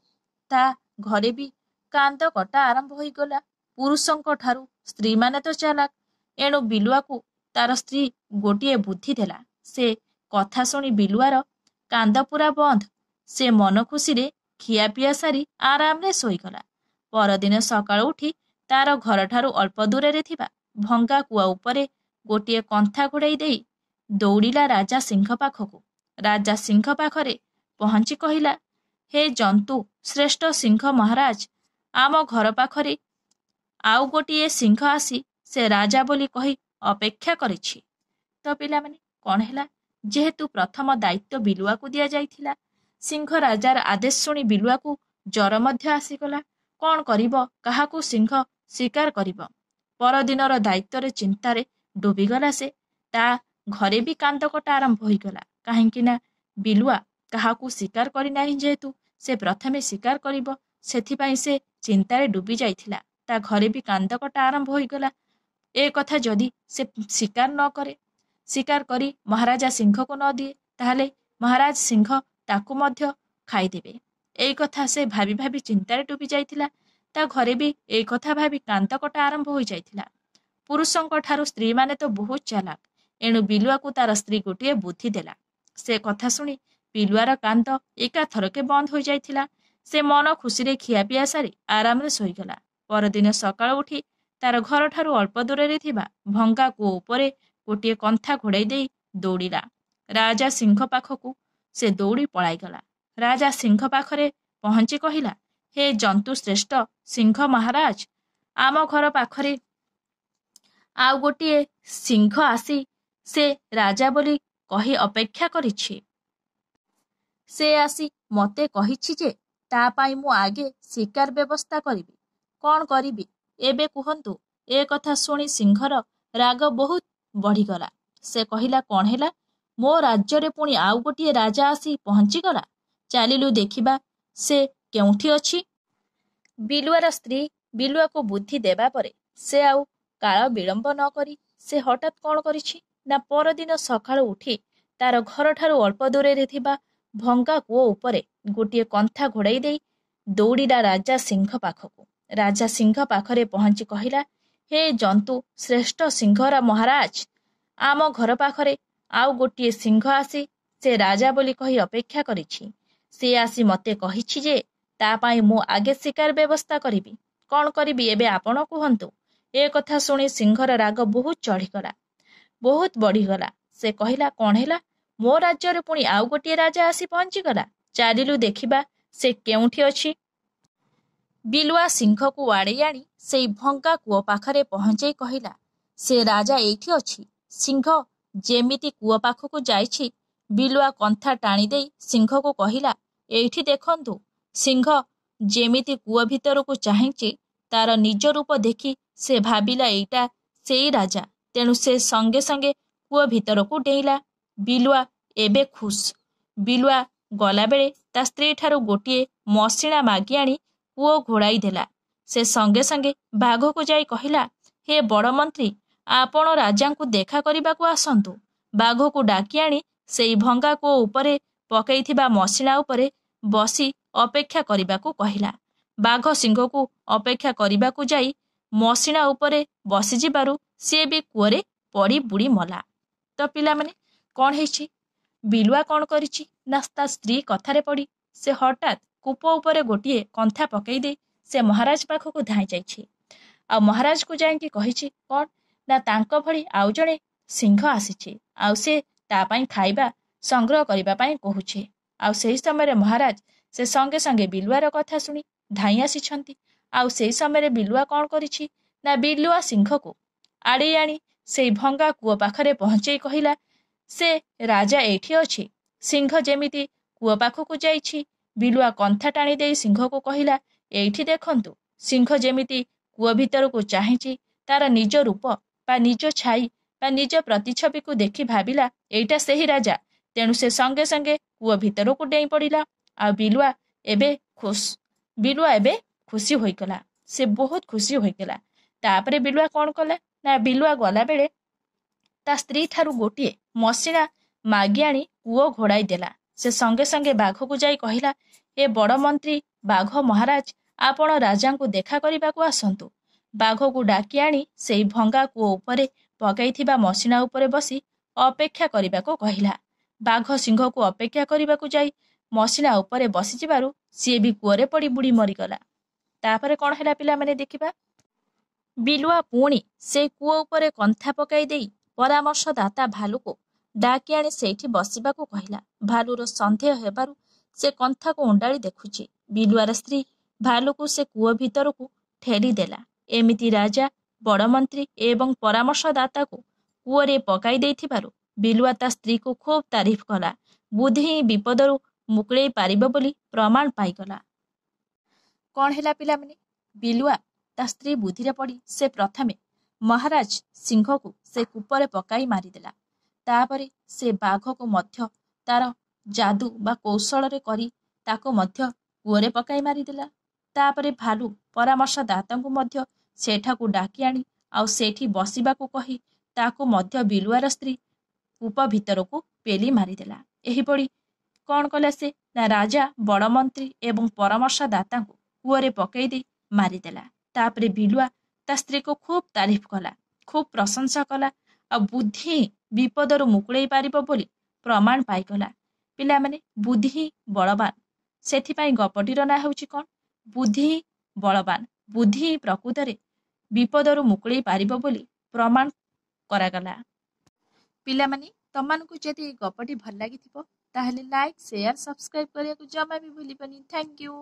ତା ଘରେ ବି କାନ୍ଦ କଟା ଆରମ୍ଭ ହୋଇଗଲା। ପୁରୁଷଙ୍କ ଠାରୁ ସ୍ତ୍ରୀମାନେ ତ ଚାଲାକ। ଏଣୁ ବିଲୁଆକୁ ତାର ସ୍ତ୍ରୀ ଗୋଟିଏ ବୁଦ୍ଧି ଦେଲା। ସେ କଥା ଶୁଣି ବିଲୁଆର କାନ୍ଦ ପୁରା ବନ୍ଦ। ସେ ମନ ଖୁସିରେ ଖିଆପିଆ ସାରି ଆରାମରେ ଶୋଇଗଲା। ପରଦିନ ସକାଳୁ ଉଠି ତାର ଘରଠାରୁ ଅଳ୍ପ ଦୂରରେ ଥିବା ଭଙ୍ଗା କୂଅ ଉପରେ ଗୋଟିଏ କନ୍ଥା ଘୋଡ଼ାଇ ଦେଇ ଦୌଡ଼ିଲା ରାଜା ସିଂହ ପାଖକୁ। ରାଜା ସିଂହ ପାଖରେ ପହଞ୍ଚି କହିଲା, ହେ ଜନ୍ତୁ ଶ୍ରେଷ୍ଠ ସିଂହ ମହାରାଜ, ଆମ ଘର ପାଖରେ ଆଉ ଗୋଟିଏ ସିଂହ ଆସି ସେ ରାଜା ବୋଲି କହି ଅପେକ୍ଷା କରିଛି। ତ ପିଲାମାନେ କ'ଣ ହେଲା? ଯେହେତୁ ପ୍ରଥମ ଦାୟିତ୍ୱ ବିଲୁଆକୁ ଦିଆଯାଇଥିଲା, ସିଂହ ରାଜାର ଆଦେଶ ଶୁଣି ବିଲୁଆକୁ ଜ୍ୱର ମଧ୍ୟ ଆସିଗଲା। କ'ଣ କରିବ? କାହାକୁ ସିଂହ ଶିକାର କରିବ? ପରଦିନର ଦାୟିତ୍ୱରେ ଚିନ୍ତାରେ ଡୁବିଗଲା ସେ। ତା ଘରେ ବି କାନ୍ଦକଟା ଆରମ୍ଭ ହୋଇଗଲା। କାହିଁକି ନା ବିଲୁଆ କାହାକୁ ଶିକାର କରିନାହିଁ। ଯେହେତୁ ସେ ପ୍ରଥମେ ଶିକାର କରିବ, ସେଥିପାଇଁ ସେ ଚିନ୍ତାରେ ଡୁବି ଯାଇଥିଲା। ତା ଘରେ ବି କାନ୍ଦକଟା ଆରମ୍ଭ ହୋଇଗଲା। ଏ କଥା ଯଦି ସେ ଶିକାର ନ କରେ, ଶିକାର କରି ମହାରାଜା ସିଂହକୁ ନ ଦିଏ, ତାହେଲେ ମହାରାଜ ସିଂହ ତାକୁ ମଧ୍ୟ ଖାଇଦେବେ। ଏଇ କଥା ସେ ଭାବି ଭାବି ଚିନ୍ତାରେ ଡୁବି ଯାଇଥିଲା। ତା ଘରେ ବି ଏ କଥା ଭାବି କାନ୍ଦକଟା ଆରମ୍ଭ ହୋଇଯାଇଥିଲା। ପୁରୁଷଙ୍କ ଠାରୁ ସ୍ତ୍ରୀମାନେ ତ ବହୁତ ଚାଲାକ। ଏଣୁ ବିଲୁଆକୁ ତାର ସ୍ତ୍ରୀ ଗୋଟିଏ ବୁଦ୍ଧି ଦେଲା। ସେ କଥା ଶୁଣି ବିଲୁଆର କାନ୍ଦ ଏକାଥରକେ ବନ୍ଦ ହୋଇଯାଇଥିଲା। ସେ ମନ ଖୁସିରେ ଖିଆପିଆ ସାରି ଆରାମରେ ଶୋଇଗଲା। ପରଦିନ ସକାଳୁ ଉଠି ତାର ଘରଠାରୁ ଅଳ୍ପ ଦୂରରେ ଥିବା ଭଙ୍ଗା କୂଅ ଉପରେ ଗୋଟିଏ କନ୍ଥା ଘୋଡ଼ାଇ ଦେଇ ଦୌଡ଼ିଲା। ରାଜା ସିଂହ ପାଖକୁ ସେ ଦୌଡ଼ି ପଳାଇଗଲା। ରାଜା ସିଂହ ପାଖରେ ପହଞ୍ଚି କହିଲା, ହେ ଜନ୍ତୁ ଶ୍ରେଷ୍ଠ ସିଂହ ମହାରାଜ, ଆମ ଘର ପାଖରେ ଆଉ ଗୋଟିଏ ସିଂହ ଆସି ସେ ରାଜା ବୋଲି କହି ଅପେକ୍ଷା କରିଛି। ସେ ଆସି ମୋତେ କହିଛି ଯେ ତା ପାଇଁ ମୁଁ ଆଗେ ଶିକାର ବ୍ୟବସ୍ଥା କରିବି। କ'ଣ କରିବି ଏବେ କୁହନ୍ତୁ? ଏ କଥା ଶୁଣି ସିଂହର ରାଗ ବହୁତ ବଢ଼ିଗଲା। ସେ କହିଲା, କ'ଣ ହେଲା? ମୋ ରାଜ୍ୟରେ ପୁଣି ଆଉ ଗୋଟିଏ ରାଜା ଆସି ପହଞ୍ଚିଗଲା। ଚାଲିଲୁ ଦେଖିବା ସେ କେଉଁଠି ଅଛି। ବିଲୁଆର ସ୍ତ୍ରୀ ବିଲୁଆକୁ ବୁଦ୍ଧି ଦେବା ପରେ ସେ ଆଉ କାଳ ବିଳମ୍ବ ନ କରି ସେ ହଠାତ୍ କ'ଣ କରିଛି ନା ପରଦିନ ସକାଳୁ ଉଠି ତାର ଘରଠାରୁ ଅଳ୍ପ ଦୂରରେ ଥିବା ଭଙ୍ଗା କୂଅ ଉପରେ ଗୋଟିଏ କନ୍ଥା ଘୋଡ଼ାଇ ଦେଇ ଦୌଡ଼ିଲା ରାଜା ସିଂହ ପାଖକୁ। ରାଜା ସିଂହ ପାଖରେ ପହଞ୍ଚି କହିଲା, ହେ ଜନ୍ତୁ ଶ୍ରେଷ୍ଠ ସିଂହର ମହାରାଜ, ଆମ ଘର ପାଖରେ ଆଉ ଗୋଟିଏ ସିଂହ ଆସି ସେ ରାଜା ବୋଲି କହି ଅପେକ୍ଷା କରିଛି। ସେ ଆସି ମୋତେ କହିଛି ଯେ ତା ପାଇଁ ମୁଁ ଆଗେ ଶିକାର ବ୍ୟବସ୍ଥା କରିବି। କ'ଣ କରିବି ଏବେ ଆପଣ କୁହନ୍ତୁ? ଏ କଥା ଶୁଣି ସିଂହର ରାଗ ବହୁତ ଚଢ଼ିଗଲା, ବହୁତ ବଢ଼ିଗଲା। ସେ କହିଲା, କ'ଣ ହେଲା? ମୋ ରାଜ୍ୟରେ ପୁଣି ଆଉ ଗୋଟିଏ ରାଜା ଆସି ପହଞ୍ଚିଗଲା। ଚାଲିଲୁ ଦେଖିବା ସେ କେଉଁଠି ଅଛି। ବିଲୁଆ ସିଂହକୁ ଆଡ଼େଇ ଆଣି ସେଇ ଭଙ୍ଗା କୂଅ ପାଖରେ ପହଞ୍ଚାଇ କହିଲା, ସେ ରାଜା ଏଇଠି ଅଛି। ସିଂହ ଯେମିତି କୂଅ ପାଖକୁ ଯାଇଛି, ବିଲୁଆ କନ୍ଥା ଟାଣି ଦେଇ ସିଂହକୁ କହିଲା, ଏଇଠି ଦେଖନ୍ତୁ। ସିଂହ ଯେମିତି କୂଅ ଭିତରକୁ ଚାହିଁଛି, ତାର ନିଜ ରୂପ ଦେଖି ସେ ଭାବିଲା ଏଇଟା ସେଇ ରାଜା। ତେଣୁ ସେ ସଙ୍ଗେ ସଙ୍ଗେ କୂଅ ଭିତରକୁ ଡେଇଁଲା। ବିଲୁଆ ଏବେ ଖୁସ୍। ବିଲୁଆ ଗଲାବେଳେ ତା ସ୍ତ୍ରୀ ଠାରୁ ଗୋଟିଏ ମସିଣା ମାଗି ଆଣି କୂଅ ଘୋଡ଼ାଇ ଦେଲା। ସେ ସଙ୍ଗେ ସଙ୍ଗେ ବାଘକୁ ଯାଇ କହିଲା, ହେ ବଡ଼ ମନ୍ତ୍ରୀ, ଆପଣ ରାଜାଙ୍କୁ ଦେଖା କରିବାକୁ ଆସନ୍ତୁ। ବାଘକୁ ଡାକି ଆଣି ସେଇ ଭଙ୍ଗା କୂଅ ଉପରେ ପକାଇଥିବା ମସିଣା ଉପରେ ବସି ଅପେକ୍ଷା କରିବାକୁ କହିଲା। ବାଘ ସିଂହକୁ ଅପେକ୍ଷା କରିବାକୁ ଯାଇ ମସିଣା ଉପରେ ବସିଯିବାରୁ ସିଏ ବି କୂଅରେ ପଡ଼ି ବୁଡ଼ି ମଲା। ତ ପିଲାମାନେ, କ'ଣ ହେଇଛି? ବିଲୁଆ କ'ଣ କରିଛି ନା ତା ସ୍ତ୍ରୀ କଥାରେ ପଡ଼ି ସେ ହଠାତ୍ କୂପ ଉପରେ ଗୋଟିଏ କନ୍ଥା ପକାଇ ଦେଇ ସେ ମହାରାଜ ପାଖକୁ ଧାଇଁ ଯାଇଛି। ଆଉ ମହାରାଜକୁ ଯାଇକି କହିଛି କ'ଣ ନା ତାଙ୍କ ଭଳି ଆଉ ଜଣେ ସିଂହ ଆସିଛି, ଆଉ ସେ ତା ପାଇଁ ଖାଇବା ସଂଗ୍ରହ କରିବା ପାଇଁ କହୁଛି। ଆଉ ସେହି ସମୟରେ ମହାରାଜ ସେ ସଙ୍ଗେ ସଙ୍ଗେ ବିଲୁଆର କଥା ଶୁଣି ଧାଇଁ ଆସିଛନ୍ତି। ଆଉ ସେହି ସମୟରେ ବିଲୁଆ କ'ଣ କରିଛି ନା ବିଲୁଆ ସିଂହକୁ ଆଡ଼େଇ ଆଣି ସେଇ ଭଙ୍ଗା କୂଅ ପାଖରେ ପହଞ୍ଚେଇ କହିଲା, ସେ ରାଜା ଏଇଠି ଅଛି। ସିଂହ ଯେମିତି କୂଅ ପାଖକୁ ଯାଇଛି, ବିଲୁଆ କନ୍ଥା ଟାଣି ଦେଇ ସିଂହକୁ କହିଲା, ଏଇଠି ଦେଖନ୍ତୁ। ସିଂହ ଯେମିତି କୂଅ ଭିତରକୁ ଚାହିଁଛି, ତାର ନିଜ ରୂପ ବା ନିଜ ଛାଇ ବା ନିଜ ପ୍ରତିଛବିକୁ ଦେଖି ଭାବିଲା ଏଇଟା ସେହି ରାଜା। ତେଣୁ ସେ ସଙ୍ଗେ ସଙ୍ଗେ କୂଅ ଭିତରକୁ ଡେଇଁ ପଡ଼ିଲା। ଆଉ ବିଲୁଆ ଏବେ ଖୁସି ହୋଇଗଲା। ସେ ବହୁତ ଖୁସି ହୋଇଗଲା। ତାପରେ ବିଲୁଆ କ'ଣ କଲା ନା ବିଲୁଆ ଗଲାବେଳେ ତା ସ୍ତ୍ରୀ ଠାରୁ ଗୋଟିଏ ମସିଣା ମାଗି ଆଣି କୂଅ ଘୋଡ଼ାଇ ଦେଲା। ସେ ସଙ୍ଗେ ସଙ୍ଗେ ବାଘକୁ ଯାଇ କହିଲା, ଏ ବଡ଼ ମନ୍ତ୍ରୀ ବାଘ ମହାରାଜ, ଆପଣ ରାଜାଙ୍କୁ ଦେଖା କରିବାକୁ ଆସନ୍ତୁ। ବାଘକୁ ଡାକି ଆଣି ସେଇ ଭଙ୍ଗା କୂଅ ଉପରେ ପକାଇଥିବା ମସିଣା ଉପରେ ବସି ଅପେକ୍ଷା କରିବାକୁ କହିଲା। ବାଘ ସିଂହକୁ ଅପେକ୍ଷା କରିବାକୁ ଯାଇ ମସିଣା ଉପରେ ବସିଯିବାରୁ ସିଏ ବି କୂଅରେ ପଡ଼ି ବୁଡ଼ି ମରିଗଲା। ତାପରେ କ'ଣ ହେଲା ପିଲାମାନେ ଦେଖିବା। ବିଲୁଆ ପୁଣି ସେଇ କୂଅ ଉପରେ କନ୍ଥା ପକାଇ ଦେଇ ପରାମର୍ଶଦାତା ଭାଲୁକୁ ଡାକି ଆଣି ସେଇଠି ବସିବାକୁ କହିଲା। ଭାଲୁର ସନ୍ଦେହ ହେବାରୁ ସେ କନ୍ଥାକୁ ଉଣ୍ଡାଳି ଦେଖୁଛି। ବିଲୁଆର ସ୍ତ୍ରୀ ଭାଲୁକୁ ସେ କୂଅ ଭିତରକୁ ଠେଲି ଦେଲା। ଏମିତି ରାଜା, ବଡ଼ ମନ୍ତ୍ରୀ ଏବଂ ପରାମର୍ଶଦାତାକୁ କୂଅରେ ପକାଇ ଦେଇଥିବାରୁ ବିଲୁଆ ତା ସ୍ତ୍ରୀକୁ ଖୁବ୍ ତାରିଫ କଲା। ବୁଦ୍ଧି ହିଁ ବିପଦରୁ ମୁକୁଳେଇ ପାରିବ ବୋଲି ପ୍ରମାଣ ପାଇଗଲା। କ'ଣ ହେଲା ପିଲାମାନେ? ବିଲୁଆ ତା ସ୍ତ୍ରୀ ବୁଦ୍ଧିରେ ପଡ଼ି ସେ ପ୍ରଥମେ ମହାରାଜ ସିଂହକୁ ସେ କୂପରେ ପକାଇ ମାରିଦେଲା। ତାପରେ ସେ ବାଘକୁ ମଧ୍ୟ ତାର ଯାଦୁ ବା କୌଶଳରେ କରି ତାକୁ ମଧ୍ୟ କୂଅରେ ପକାଇ ମାରିଦେଲା। ତାପରେ ଭାଲୁ ପରାମର୍ଶଦାତାଙ୍କୁ ମଧ୍ୟ ସେଠାକୁ ଡାକି ଆଣି ଆଉ ସେଠି ବସିବାକୁ କହି ତାକୁ ମଧ୍ୟ ବିଲୁଆର ସ୍ତ୍ରୀ କୂପ ଭିତରକୁ ପେଲି ମାରିଦେଲା। ଏହିଭଳି କ'ଣ କଲା ସେ ନା ରାଜା, ବଡ଼ ମନ୍ତ୍ରୀ ଏବଂ ପରାମର୍ଶଦାତାଙ୍କୁ କୂଅରେ ପକାଇ ଦେଇ ମାରିଦେଲା। ତାପରେ ବିଲୁଆ ତା ସ୍ତ୍ରୀକୁ ଖୁବ୍ ତାରିଫ କଲା, ଖୁବ୍ ପ୍ରଶଂସା କଲା। ଆଉ ବୁଦ୍ଧି ବିପଦରୁ ମୁକୁଳେଇ ପାରିବ ବୋଲି ପ୍ରମାଣ ପାଇଗଲା। ପିଲାମାନେ, ବୁଦ୍ଧି ହିଁ ବଳବାନ। ସେଥିପାଇଁ ଗପଟିର ନାଁ ହେଉଛି କ'ଣ? ବୁଦ୍ଧି ହିଁ ବଳବାନ। ବୁଦ୍ଧି ହିଁ ପ୍ରକୃତରେ ବିପଦରୁ ମୁକୁଳେଇ ପାରିବ ବୋଲି ପ୍ରମାଣ କରାଗଲା। ପିଲାମାନେ, ତମମାନଙ୍କୁ ଯଦି ଗପଟି ଭଲ ଲାଗିଥିବ ତାହେଲେ ଲାଇକ୍, ସେୟାର, ସବସ୍କ୍ରାଇବ କରିବାକୁ ଜମା ବି ଭୁଲିବନି। Thank you.